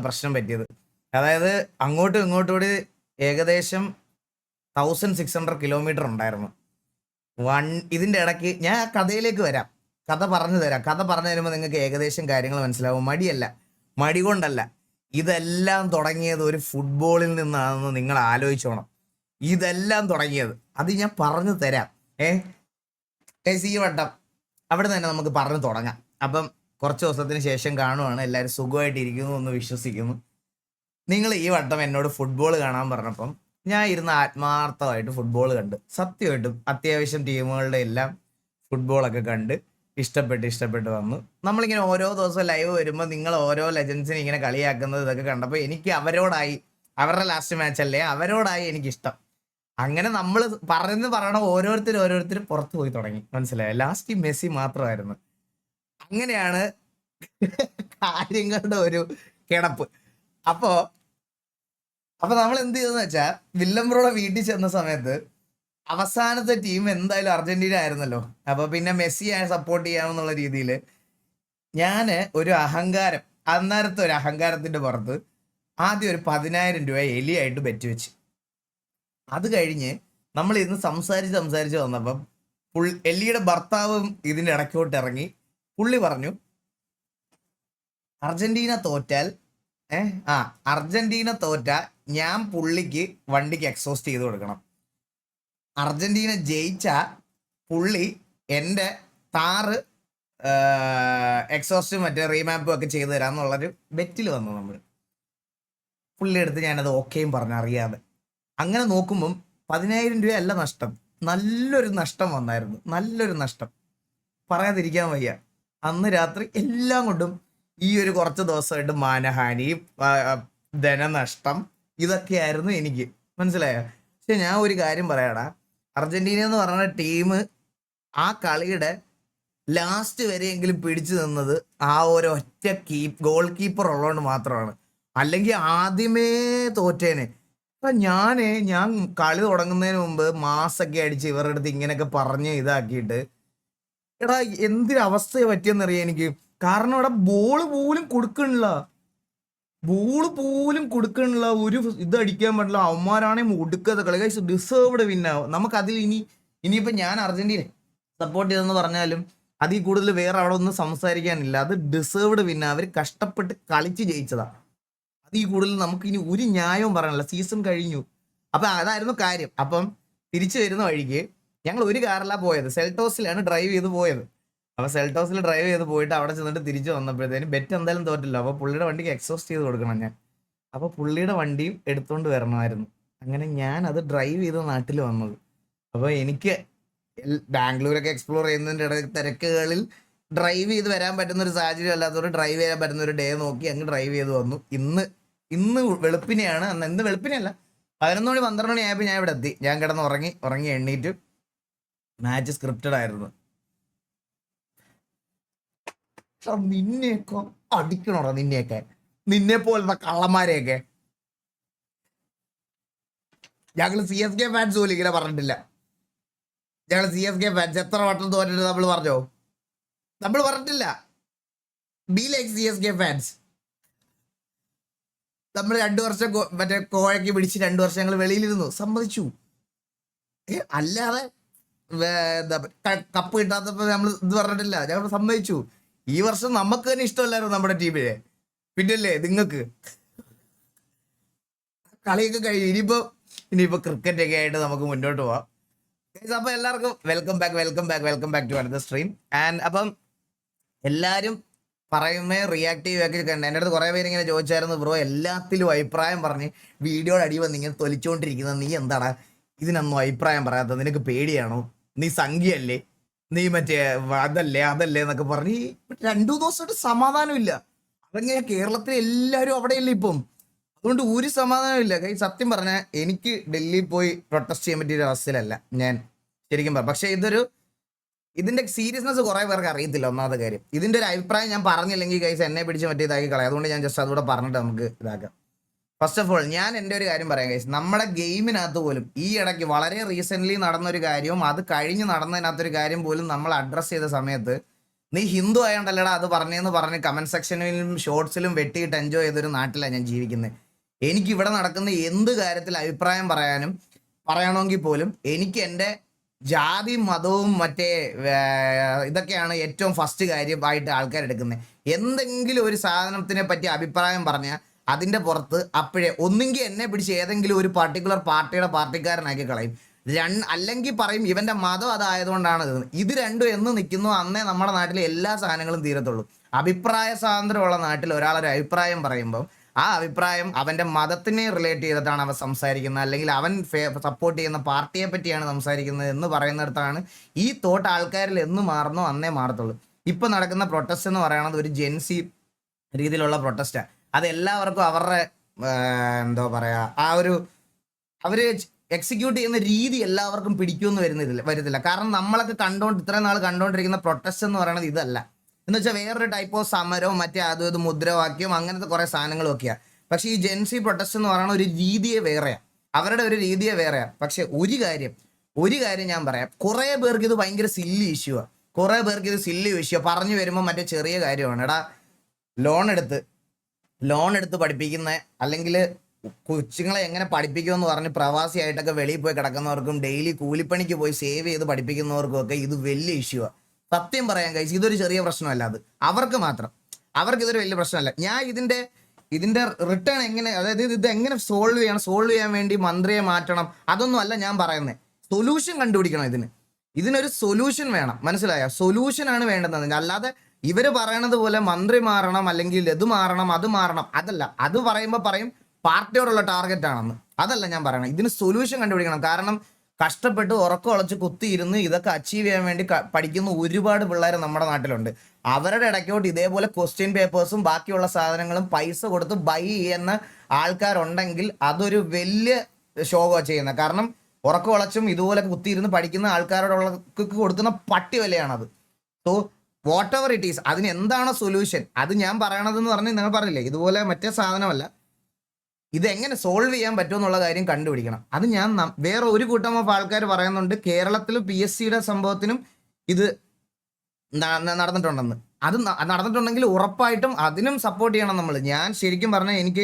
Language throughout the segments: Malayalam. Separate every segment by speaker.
Speaker 1: പ്രശ്നം പറ്റിയത്. അതായത് അങ്ങോട്ടും ഇങ്ങോട്ടും കൂടി ഏകദേശം 1600 കിലോമീറ്റർ ഉണ്ടായിരുന്നു. ഇതിന്റെ ഇടയ്ക്ക് ഞാൻ ആ കഥയിലേക്ക് വരാം, കഥ പറഞ്ഞു തരാം. കഥ പറഞ്ഞു തരുമ്പോൾ നിങ്ങൾക്ക് ഏകദേശം കാര്യങ്ങൾ മനസ്സിലാവും. മടി കൊണ്ടല്ല, ഇതെല്ലാം തുടങ്ങിയത് ഒരു ഫുട്ബോളിൽ നിന്നാണെന്ന് നിങ്ങൾ ആലോചിച്ചോണം. ഇതെല്ലാം തുടങ്ങിയത് അത് ഞാൻ പറഞ്ഞു തരാം. ഈ വട്ടം അവിടെ തന്നെ നമുക്ക് പറഞ്ഞു തുടങ്ങാം. അപ്പം കുറച്ച് ദിവസത്തിന് ശേഷം കാണുവാണ്, എല്ലാവരും സുഖമായിട്ടിരിക്കുന്നു എന്ന് വിശ്വസിക്കുന്നു. നിങ്ങൾ ഈ വട്ടം എന്നോട് ഫുട്ബോൾ കാണാൻ പറഞ്ഞപ്പം ഞാൻ ഇരുന്ന് ആത്മാർത്ഥമായിട്ട് ഫുട്ബോൾ കണ്ട്, സത്യമായിട്ടും അത്യാവശ്യം ടീമുകളുടെ എല്ലാം ഫുട്ബോളൊക്കെ കണ്ട് ഇഷ്ടപ്പെട്ട് വന്നു. നമ്മളിങ്ങനെ ഓരോ ദിവസം ലൈവ് വരുമ്പോൾ നിങ്ങൾ ഓരോ ലെജൻസിനെ ഇങ്ങനെ കളിയാക്കുന്നത് ഇതൊക്കെ കണ്ടപ്പോൾ എനിക്ക് അവരുടെ ലാസ്റ്റ് മാച്ച് അല്ലേ, അവരോടായി എനിക്കിഷ്ടം. അങ്ങനെ നമ്മൾ പറയണ ഓരോരുത്തർ പുറത്തു പോയി തുടങ്ങി. മനസ്സിലായോ? ലാസ്റ്റ് മെസ്സി മാത്രമായിരുന്നു. അങ്ങനെയാണ് കാര്യങ്ങളുടെ ഒരു കിടപ്പ്. അപ്പൊ നമ്മൾ എന്ത് ചെയ്തെന്ന് വെച്ചാൽ, വില്ലംബ്രോടെ വീട്ടിൽ ചെന്ന സമയത്ത് അവസാനത്തെ ടീം എന്തായാലും അർജന്റീന ആയിരുന്നല്ലോ. അപ്പൊ പിന്നെ മെസ്സിയെ സപ്പോർട്ട് ചെയ്യാമെന്നുള്ള രീതിയിൽ ഞാൻ ഒരു അഹങ്കാരം, അന്നേരത്തെ ഒരു അഹങ്കാരത്തിന്റെ പുറത്ത് ആദ്യം ഒരു 10,000 രൂപ എലിയായിട്ട് ബെറ്റ് വെച്ച്. അത് കഴിഞ്ഞ് നമ്മൾ ഇന്ന് സംസാരിച്ച് വന്നപ്പം എലിയുടെ ഭർത്താവും ഇതിന്റെ ഇടയ്ക്കോട്ട് ഇറങ്ങി. പുള്ളി പറഞ്ഞു, അർജന്റീന തോറ്റാൽ ഞാൻ പുള്ളിക്ക് വണ്ടിക്ക് എക്സോസ്റ്റ് ചെയ്ത് കൊടുക്കണം. അർജന്റീന ജയിച്ച പുള്ളി എൻ്റെ താറ് എക്സോസ്റ്റും മറ്റേ റീമാപ്പും ഒക്കെ ചെയ്തു തരാമെന്നുള്ളൊരു ബെറ്റിൽ വന്നു നമ്മൾ. പുള്ളി എടുത്ത് ഞാനത് ഓക്കെയും പറഞ്ഞു അറിയാതെ. അങ്ങനെ നോക്കുമ്പം 10,000 രൂപയല്ല നഷ്ടം, നല്ലൊരു നഷ്ടം വന്നായിരുന്നു. നല്ലൊരു നഷ്ടം പറയാതിരിക്കാൻ വയ്യ. അന്ന് രാത്രി എല്ലാം കൊണ്ടും ഈ ഒരു കുറച്ച് ദിവസമായിട്ട് മാനഹാനി, ധനനഷ്ടം, ഇതൊക്കെയായിരുന്നു എനിക്ക്. മനസ്സിലായോ? പക്ഷെ ഞാൻ ഒരു കാര്യം പറയാടാ, അർജന്റീന എന്ന് പറയുന്ന ടീം ആ കളിയുടെ ലാസ്റ്റ് വരെയെങ്കിലും പിടിച്ചു നിന്നത് ആ ഒരൊറ്റ ഗോൾ കീപ്പർ ഉള്ളതുകൊണ്ട് മാത്രമാണ്. അല്ലെങ്കിൽ ആദ്യമേ തോറ്റേനെ. അപ്പം ഞാൻ കളി തുടങ്ങുന്നതിന് മുമ്പ് മാസൊക്കെ അടിച്ച് ഇവരുടെ അടുത്ത് ഇങ്ങനെയൊക്കെ പറഞ്ഞ് ഇതാക്കിയിട്ട്, എടാ എന്തൊരവസ്ഥയെ പറ്റിയെന്നറിയാം എനിക്ക്. കാരണം ഇവിടെ ബോള് പോലും കൊടുക്കണില്ല, ഒരു ഇത് അടിക്കാൻ പറ്റില്ല. അവന്മാരാണെങ്കിൽ ഒടുക്കത്തെ കളി. ഡിസേർവ്ഡ് വിന്നാവും. നമുക്കതിൽ ഇനിയിപ്പോൾ ഞാൻ അർജന്റീന സപ്പോർട്ട് ചെയ്തെന്ന് പറഞ്ഞാലും അതിൽ കൂടുതൽ വേറെ അവിടെ ഒന്നും സംസാരിക്കാനില്ല. അത് ഡിസേർവ്ഡ് വിന്ന. അവർ കഷ്ടപ്പെട്ട് കളിച്ച് ജയിച്ചതാ. അതിൽ കൂടുതൽ നമുക്ക് ഇനി ഒരു ന്യായവും പറയാനില്ല. സീസൺ കഴിഞ്ഞു. അപ്പം അതായിരുന്നു കാര്യം. അപ്പം തിരിച്ചു വരുന്ന വഴിക്ക് ഞങ്ങൾ ഒരു കാറിലാണ് പോയത്. സെൽട്ടോസിലാണ് ഡ്രൈവ് ചെയ്ത് പോയത്. അപ്പോൾ സെൽട്ടോസിൽ ഡ്രൈവ് ചെയ്ത് പോയിട്ട് അവിടെ ചെന്നിട്ട് തിരിച്ചു വന്നപ്പോഴത്തേനും ബെറ്റ് എന്തായാലും തോറ്റില്ല. അപ്പോൾ പുള്ളിയുടെ വണ്ടിക്ക് എക്സോസ്റ്റ് ചെയ്ത് കൊടുക്കണം ഞാൻ. അപ്പോൾ പുള്ളിയുടെ വണ്ടിയും എടുത്തുകൊണ്ട് വരണമായിരുന്നു. അങ്ങനെ ഞാൻ അത് ഡ്രൈവ് ചെയ്ത് നാട്ടിൽ വന്നത്. അപ്പോൾ എനിക്ക് ബാംഗ്ലൂരൊക്കെ എക്സ്പ്ലോർ ചെയ്യുന്നതിൻ്റെ ഇടയിൽ തിരക്കുകളിൽ ഡ്രൈവ് ചെയ്ത് വരാൻ പറ്റുന്ന ഒരു സാഹചര്യം അല്ലാത്തവർ ഡ്രൈവ് ചെയ്യാൻ പറ്റുന്ന ഒരു ഡേ നോക്കി അങ്ങ് ഡ്രൈവ് ചെയ്ത് വന്നു. ഇന്ന് വെളുപ്പിനെയാണ്, ഇന്ന് വെളുപ്പിനെയല്ല, 11 മണി 12 മണി ആയപ്പോൾ ഞാൻ ഇവിടെ എത്തി. ഞാൻ കിടന്ന് ഉറങ്ങി എണ്ണീറ്റ് മാച്ച് സ്ക്രിപ്റ്റഡ് ആയിരുന്നു. നിന്നെയൊക്കെ അടിക്കണോടാ, നിന്നെ പോലത്തെ കള്ളന്മാരെയൊക്കെ. ഞങ്ങൾ CSK ഫാൻസ് പോലും ഇങ്ങനെ പറഞ്ഞിട്ടില്ല. ഞങ്ങൾ CSK ഫാൻസ് എത്ര വട്ടം തോറ്റിട്ട് നമ്മൾ പറഞ്ഞിട്ടില്ല. Be like CSK fans. നമ്മൾ 2 വർഷം മറ്റേ കോഴയ്ക്ക് പിടിച്ച് 2 വർഷം ഞങ്ങൾ വെളിയിലിരുന്നു, സമ്മതിച്ചു. അല്ലാതെ കപ്പ് കിട്ടാത്തപ്പോൾ നമ്മൾ ഇത് പറഞ്ഞിട്ടില്ല, ഞങ്ങൾ സമ്മതിച്ചു. ഈ വർഷം നമുക്ക് തന്നെ ഇഷ്ടമല്ലായിരുന്നു നമ്മുടെ ടീമിനെ, പിന്നല്ലേ നിങ്ങൾക്ക്. കളിയൊക്കെ കഴിഞ്ഞു. ഇനിയിപ്പോ ക്രിക്കറ്റ് ഒക്കെ ആയിട്ട് നമുക്ക് മുന്നോട്ട് പോവാം. അപ്പൊ എല്ലാവർക്കും welcome back to another stream. And അപ്പം എല്ലാവരും പറയുമേ റിയാക്റ്റീവ് ഒക്കെ കണ്ട് എൻ്റെ അടുത്ത് കുറേ പേര് ഇങ്ങനെ ചോദിച്ചായിരുന്നു, ബ്രോ എല്ലാത്തിലും അഭിപ്രായം പറഞ്ഞ് വീഡിയോയുടെ അടി വന്ന് ഇങ്ങനെ തൊലിച്ചുകൊണ്ടിരിക്കുന്നത്, നീ എന്താടാ ഇതിനൊന്നും അഭിപ്രായം പറയാത്തത്? നിനക്ക് പേടിയാണോ? നീ സംഖ്യയല്ലേ? നീ മറ്റേ അതല്ലേ എന്നൊക്കെ പറഞ്ഞ് 2 ദിവസമായിട്ട് സമാധാനമില്ല. അതങ്ങനെ കേരളത്തിലെ എല്ലാവരും അവിടെയല്ലേ ഇപ്പം, അതുകൊണ്ട് ഒരു സമാധാനമില്ല. സത്യം പറഞ്ഞാൽ എനിക്ക് ഡൽഹിയിൽ പോയി പ്രൊട്ടസ്റ്റ് ചെയ്യാൻ പറ്റിയ ഒരു അവസ്ഥയിലല്ല ഞാൻ ശരിക്കും പറയാം. പക്ഷേ ഇതിന്റെ സീരിയസ്നെസ് കുറെ പേർക്ക് അറിയത്തില്ല. ഒന്നാമത്തെ കാര്യം, ഇതിന്റെ ഒരു അഭിപ്രായം ഞാൻ പറഞ്ഞില്ലെങ്കിൽ ഗൈസ് എന്നെ പിടിച്ച് മറ്റേ ഇതാക്കി കളയാം. അതുകൊണ്ട് ഞാൻ ജസ്റ്റ് അതുകൂടെ പറഞ്ഞിട്ട് നമുക്ക് ഇതാക്കാം. ഫസ്റ്റ് ഓഫ് ഓൾ ഞാൻ എൻ്റെ ഒരു കാര്യം പറയാം ഗൈസ്. നമ്മുടെ ഗെയിമിനകത്ത് പോലും ഈ ഇടയ്ക്ക് വളരെ റീസെൻ്റ്ലി നടന്നൊരു കാര്യവും അത് കഴിഞ്ഞ് നടന്നതിനകത്തൊരു കാര്യം പോലും നമ്മൾ അഡ്രസ്സ് ചെയ്ത സമയത്ത് നീ ഹിന്ദു ആയതുകൊണ്ടല്ലടാ അത് പറഞ്ഞെന്ന് പറഞ്ഞ് കമന്റ് സെക്ഷനിലും ഷോർട്സിലും വെട്ടിയിട്ട് എൻജോയ് ചെയ്തൊരു നാട്ടിലാണ് ഞാൻ ജീവിക്കുന്നത്. എനിക്ക് ഇവിടെ നടക്കുന്ന എന്ത് കാര്യത്തിൽ അഭിപ്രായം പറയണമെങ്കിൽ പോലും എനിക്ക് എൻ്റെ ജാതി മതവും മറ്റേ ഇതൊക്കെയാണ് ഏറ്റവും ഫസ്റ്റ് കാര്യമായിട്ട് ആൾക്കാർ എടുക്കുന്നത്. എന്തെങ്കിലും ഒരു സാധനത്തിനെ പറ്റി അഭിപ്രായം പറഞ്ഞാൽ അതിൻ്റെ പുറത്ത് അപ്പോഴേ ഒന്നെങ്കിൽ എന്നെ പിടിച്ച് ഏതെങ്കിലും ഒരു പർട്ടിക്കുലർ പാർട്ടിക്കാരനാക്കി കളയും, അല്ലെങ്കിൽ പറയും ഇവന്റെ മതം അതായതുകൊണ്ടാണ് ഇത് രണ്ടും എന്ന് നിൽക്കുന്നു അന്നേ നമ്മുടെ നാട്ടിലെ എല്ലാ സാധനങ്ങളും തീരത്തുള്ളൂ. അഭിപ്രായ സ്വാതന്ത്ര്യമുള്ള നാട്ടിൽ ഒരാളൊരു അഭിപ്രായം പറയുമ്പോൾ ആ അഭിപ്രായം അവന്റെ മതത്തിനെ റിലേറ്റ് ചെയ്തിട്ടാണ് അവൻ സംസാരിക്കുന്നത്, അല്ലെങ്കിൽ അവൻ സപ്പോർട്ട് ചെയ്യുന്ന പാർട്ടിയെ പറ്റിയാണ് സംസാരിക്കുന്നത് എന്ന് പറയുന്നിടത്താണ് ഈ തോട്ട് ആൾക്കാരിൽ എന്ന് മാറുന്നോ അന്നേ മാറത്തുള്ളൂ. ഇപ്പൊ നടക്കുന്ന പ്രൊട്ടസ്റ്റ് എന്ന് പറയുന്നത് ഒരു ജെൻസി രീതിയിലുള്ള പ്രൊട്ടസ്റ്റാണ്. അത് എല്ലാവർക്കും അവരുടെ എന്താ പറയാ ആ ഒരു അവര് എക്സിക്യൂട്ട് ചെയ്യുന്ന രീതി എല്ലാവർക്കും പിടിക്കുമെന്ന് വരത്തില്ല. കാരണം നമ്മളൊക്കെ ഇത്രയും നാൾ കണ്ടുകൊണ്ടിരിക്കുന്ന പ്രൊട്ടസ്റ്റ് എന്ന് പറയുന്നത് ഇതല്ല. എന്ന് വെച്ചാൽ വേറൊരു ടൈപ്പ് ഓഫ് സമരവും മറ്റേ അതും ഇത് മുദ്രാവാക്യവും അങ്ങനത്തെ കുറെ സാധനങ്ങളും ഒക്കെയാണ്. പക്ഷെ ഈ ജെൻസി പ്രൊട്ടസ്റ്റ് എന്ന് പറയുന്ന ഒരു രീതിയെ വേറെയാണ്, അവരുടെ ഒരു രീതിയെ വേറെയാണ്. പക്ഷെ ഒരു കാര്യം ഞാൻ പറയാം, കുറെ പേർക്ക് ഇത് ഭയങ്കര സില്ലി ഇഷ്യൂവാണ്. കുറെ പേർക്ക് ഇത് സില്ലി ഇഷ്യൂ പറഞ്ഞു വരുമ്പോൾ മറ്റേ ചെറിയ കാര്യമാണ്. എടാ ലോൺ എടുത്ത് പഠിപ്പിക്കുന്ന അല്ലെങ്കിൽ കൊച്ചുങ്ങളെ എങ്ങനെ പഠിപ്പിക്കുമെന്ന് പറഞ്ഞ് പ്രവാസിയായിട്ടൊക്കെ വെളിയിൽ പോയി കിടക്കുന്നവർക്കും ഡെയിലി കൂലിപ്പണിക്ക് പോയി സേവ് ചെയ്ത് പഠിപ്പിക്കുന്നവർക്കും ഒക്കെ ഇത് വലിയ ഇഷ്യൂവാണ്. സത്യം പറയാൻ കഴിച്ചു, ഇതൊരു ചെറിയ പ്രശ്നമല്ല. അത് അവർക്ക് ഇതൊരു വലിയ പ്രശ്നമല്ല. ഞാൻ ഇതിന്റെ റിട്ടേൺ എങ്ങനെ, അതായത് ഇത് എങ്ങനെ സോൾവ് ചെയ്യാൻ വേണ്ടി മന്ത്രിയെ മാറ്റണം അതൊന്നും അല്ല ഞാൻ പറയുന്നത്. സൊല്യൂഷൻ കണ്ടുപിടിക്കണം. ഇതിനൊരു സൊല്യൂഷൻ വേണം, മനസ്സിലായോ? സൊല്യൂഷനാണ് വേണ്ടത്. അല്ലാതെ ഇവര് പറയണത് പോലെ മന്ത്രി മാറണം അല്ലെങ്കിൽ ഇത് മാറണം അത് മാറണം അതല്ല. അത് പറയുമ്പോൾ പറയും പാർട്ടിയോടുള്ള ടാർഗറ്റ് ആണെന്ന്. അതല്ല ഞാൻ പറയണം. ഇതിന് സൊല്യൂഷൻ കണ്ടുപിടിക്കണം. കാരണം കഷ്ടപ്പെട്ട് ഉറക്കം ഉളച്ച് കുത്തിയിരുന്ന് ഇതൊക്കെ അച്ചീവ് ചെയ്യാൻ വേണ്ടി പഠിക്കുന്ന ഒരുപാട് പിള്ളേർ നമ്മുടെ നാട്ടിലുണ്ട്. അവരുടെ ഇടയ്ക്കോട്ട് ഇതേപോലെ ക്വസ്റ്റ്യൻ പേപ്പേഴ്സും ബാക്കിയുള്ള സാധനങ്ങളും പൈസ കൊടുത്ത് ബൈ ചെയ്യുന്ന ആൾക്കാരുണ്ടെങ്കിൽ അതൊരു വലിയ ശോകമാണ് ചെയ്യുന്നത്. കാരണം ഉറക്കം ഉളച്ചും ഇതുപോലെ കുത്തിയിരുന്ന് പഠിക്കുന്ന ആൾക്കാരോടുള്ള കൊടുക്കുന്ന പട്ടി വിലയാണത്. So whatever it is, അതിന് എന്താണോ സൊല്യൂഷൻ അത് ഞാൻ പറയണതെന്ന് പറഞ്ഞ് നിങ്ങൾ പറഞ്ഞില്ലേ, ഇതുപോലെ മറ്റേ സാധനമല്ല, ഇതെങ്ങനെ സോൾവ് ചെയ്യാൻ പറ്റുമെന്നുള്ള കാര്യം കണ്ടുപിടിക്കണം. അത് ഞാൻ വേറെ ഒരു കൂട്ടം ഓഫ് ആൾക്കാർ പറയുന്നുണ്ട് കേരളത്തിൽ PSCയുടെ സംഭവത്തിനും ഇത് നടന്നിട്ടുണ്ടെന്ന്. അത് നടന്നിട്ടുണ്ടെങ്കിൽ ഉറപ്പായിട്ടും അതിനും സപ്പോർട്ട് ചെയ്യണം നമ്മൾ. ഞാൻ ശരിക്കും പറഞ്ഞാൽ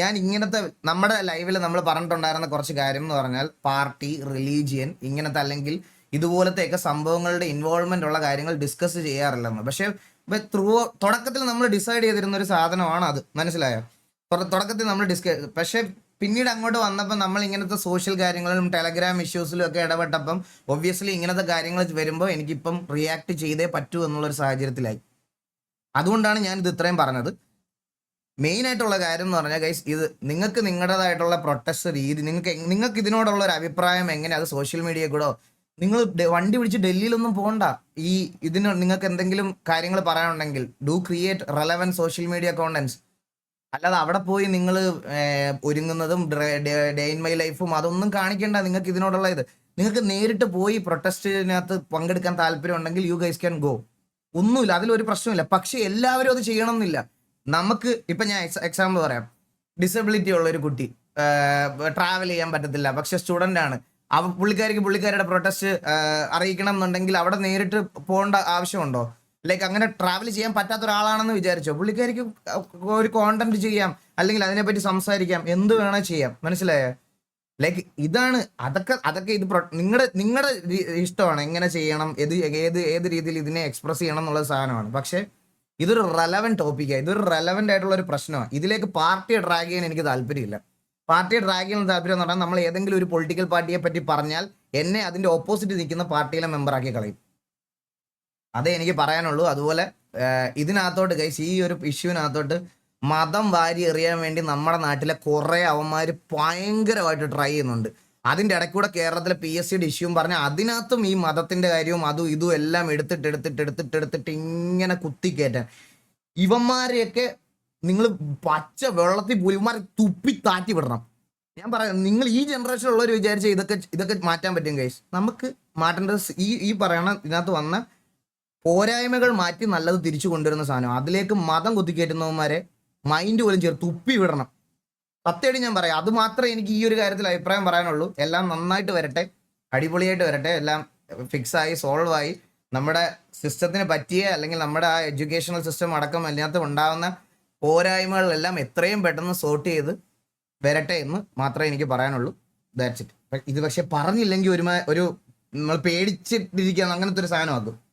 Speaker 1: ഞാൻ ഇങ്ങനത്തെ നമ്മുടെ ലൈവിൽ നമ്മൾ പറഞ്ഞിട്ടുണ്ടായിരുന്ന കുറച്ച് കാര്യം എന്ന് പറഞ്ഞാൽ പാർട്ടി, റിലീജിയൻ ഇങ്ങനത്തെ അല്ലെങ്കിൽ ഇതുപോലത്തെയൊക്കെ സംഭവങ്ങളുടെ ഇൻവോൾവ്മെന്റ് ഉള്ള കാര്യങ്ങൾ ഡിസ്കസ് ചെയ്യാറില്ലെന്ന്. പക്ഷെ തുടക്കത്തിൽ നമ്മൾ ഡിസൈഡ് ചെയ്തിരുന്ന ഒരു സാധനമാണ് അത്, മനസ്സിലായോ? തുടക്കത്തിൽ നമ്മൾ പക്ഷെ പിന്നീട് അങ്ങോട്ട് വന്നപ്പോൾ നമ്മൾ ഇങ്ങനത്തെ സോഷ്യൽ കാര്യങ്ങളിലും ടെലഗ്രാം ഇഷ്യൂസിലും ഒക്കെ ഇടപെട്ടപ്പം ഒബ്വിയസ്ലി ഇങ്ങനത്തെ കാര്യങ്ങൾ വരുമ്പോൾ എനിക്കിപ്പം റിയാക്ട് ചെയ്തേ പറ്റൂ എന്നുള്ളൊരു സാഹചര്യത്തിലായി. അതുകൊണ്ടാണ് ഞാൻ ഇത് ഇത്രയും പറഞ്ഞത്. മെയിൻ ആയിട്ടുള്ള കാര്യം എന്ന് പറഞ്ഞാൽ ഗൈസ്, ഇത് നിങ്ങൾക്ക് നിങ്ങളുടേതായിട്ടുള്ള പ്രൊട്ടസ്റ്റ് രീതി, നിങ്ങൾക്ക് ഇതിനോടുള്ള ഒരു അഭിപ്രായം എങ്ങനെ, അത് സോഷ്യൽ മീഡിയ കൂടോ, നിങ്ങൾ വണ്ടി പിടിച്ച് ഡൽഹിയിലൊന്നും പോകണ്ട. ഇതിന് നിങ്ങൾക്ക് എന്തെങ്കിലും കാര്യങ്ങൾ പറയാനുണ്ടെങ്കിൽ do create relevant social media contents. അല്ലാതെ അവിടെ പോയി നിങ്ങൾ ഒരുങ്ങുന്നതും ഡേ ഇൻ മൈ ലൈഫും അതൊന്നും കാണിക്കേണ്ട. നിങ്ങൾക്ക് ഇതിനോടുള്ള നിങ്ങൾക്ക് നേരിട്ട് പോയി പ്രൊട്ടസ്റ്റിനകത്ത് പങ്കെടുക്കാൻ താല്പര്യം ഉണ്ടെങ്കിൽ യു ഗൈസ് ക്യാൻ ഗോ. ഒന്നുമില്ല, അതിലൊരു പ്രശ്നമില്ല. പക്ഷെ എല്ലാവരും അത് ചെയ്യണം എന്നില്ല. നമുക്ക് ഇപ്പം ഞാൻ എക്സാമ്പിൾ പറയാം. ഡിസബിലിറ്റി ഉള്ള ഒരു കുട്ടി ട്രാവൽ ചെയ്യാൻ പറ്റത്തില്ല, പക്ഷെ സ്റ്റുഡൻ്റ് ആണ്. പുള്ളിക്കാരുടെ പ്രൊട്ടസ്റ്റ് അറിയിക്കണം എന്നുണ്ടെങ്കിൽ അവിടെ നേരിട്ട് പോകേണ്ട ആവശ്യമുണ്ടോ? ലൈക്ക് അങ്ങനെ ട്രാവൽ ചെയ്യാൻ പറ്റാത്ത ഒരാളാണെന്ന് വിചാരിച്ചോ, പുള്ളിക്കാരിക്ക് ഒരു കോണ്ടന്റ് ചെയ്യാം, അല്ലെങ്കിൽ അതിനെപ്പറ്റി സംസാരിക്കാം, എന്ത് വേണേൽ ചെയ്യാം, മനസ്സിലായോ? ലൈക്ക് ഇതാണ് അതൊക്കെ ഇത് നിങ്ങളുടെ ഇഷ്ടമാണ് എങ്ങനെ ചെയ്യണം, ഏത് രീതിയിൽ ഇതിനെ എക്സ്പ്രസ് ചെയ്യണം എന്നുള്ള സാധനമാണ്. പക്ഷെ ഇതൊരു റെലവൻറ്റ് ടോപ്പിക്കാണ്, ഇതൊരു റെലവൻ്റ് ആയിട്ടുള്ള ഒരു പ്രശ്നമാണ്. ഇതിലേക്ക് പാർട്ടിയെ ഡ്രാഗ് ചെയ്യാൻ എനിക്ക് താല്പര്യമില്ല. പാർട്ടിയെ ഡ്രാഗ് ചെയ്യുന്ന താല്പര്യം എന്ന് പറഞ്ഞാൽ നമ്മൾ ഏതെങ്കിലും ഒരു പൊളിറ്റിക്കൽ പാർട്ടിയെ പറ്റി പറഞ്ഞാൽ എന്നെ അതിൻ്റെ ഓപ്പോസിറ്റ് നിൽക്കുന്ന പാർട്ടിയിലെ മെമ്പറാക്കി കളയും. അതേ എനിക്ക് പറയാനുള്ളൂ. അതുപോലെ ഇതിനകത്തോട്ട് ഗൈസ്, ഈ ഒരു ഇഷ്യൂവിനകത്തോട്ട് മതം വാരി എറിയാൻ വേണ്ടി നമ്മുടെ നാട്ടിലെ കുറേ അവന്മാർ ഭയങ്കരമായിട്ട് ട്രൈ ചെയ്യുന്നുണ്ട്. അതിൻ്റെ ഇടയ്ക്കൂടെ കേരളത്തിലെ PSCയുടെ ഇഷ്യൂവും പറഞ്ഞാൽ അതിനകത്തും ഈ മതത്തിൻ്റെ കാര്യവും അതും ഇതും എല്ലാം എടുത്തിട്ട് ഇങ്ങനെ കുത്തിക്കയറ്റാൻ ഇവന്മാരെയൊക്കെ നിങ്ങൾ പച്ച വെള്ളത്തിൽ പുലിമാരെ തുപ്പി താറ്റി വിടണം. ഞാൻ പറയാം, നിങ്ങൾ ഈ ജനറേഷനിലുള്ളവർ വിചാരിച്ച ഇതൊക്കെ മാറ്റാൻ പറ്റും ഗൈസ്. നമുക്ക് മാറ്റേണ്ടത് ഈ പറയണ ഇതിനകത്ത് വന്ന പോരായ്മകൾ മാറ്റി നല്ലത് തിരിച്ചു കൊണ്ടുവരുന്ന സാധനം. അതിലേക്ക് മതം കുത്തിക്കയറ്റുന്നവന്മാരെ മൈൻഡ് പോലും ചേർത്ത് തുപ്പി വിടണം. സത്യമായിട്ട് ഞാൻ പറയാം, അത് മാത്രമേ എനിക്ക് ഈ ഒരു കാര്യത്തിൽ അഭിപ്രായം പറയാനുള്ളൂ. എല്ലാം നന്നായിട്ട് വരട്ടെ, അടിപൊളിയായിട്ട് വരട്ടെ, എല്ലാം ഫിക്സായി സോൾവായി നമ്മുടെ സിസ്റ്റത്തിന് പറ്റിയ അല്ലെങ്കിൽ നമ്മുടെ ആ എഡ്യൂക്കേഷണൽ സിസ്റ്റം അടക്കം അതിനകത്ത് ഉണ്ടാകുന്ന പോരായ്മകളെല്ലാം എത്രയും പെട്ടെന്ന് സോർട്ട് ചെയ്ത് വരട്ടെ എന്ന് മാത്രമേ എനിക്ക് പറയാനുള്ളൂ. That's it. ഇത് പക്ഷെ പറഞ്ഞില്ലെങ്കിൽ ഒരു നമ്മൾ പേടിച്ചിട്ടിരിക്കുക അങ്ങനത്തെ ഒരു സാധനമാക്കും.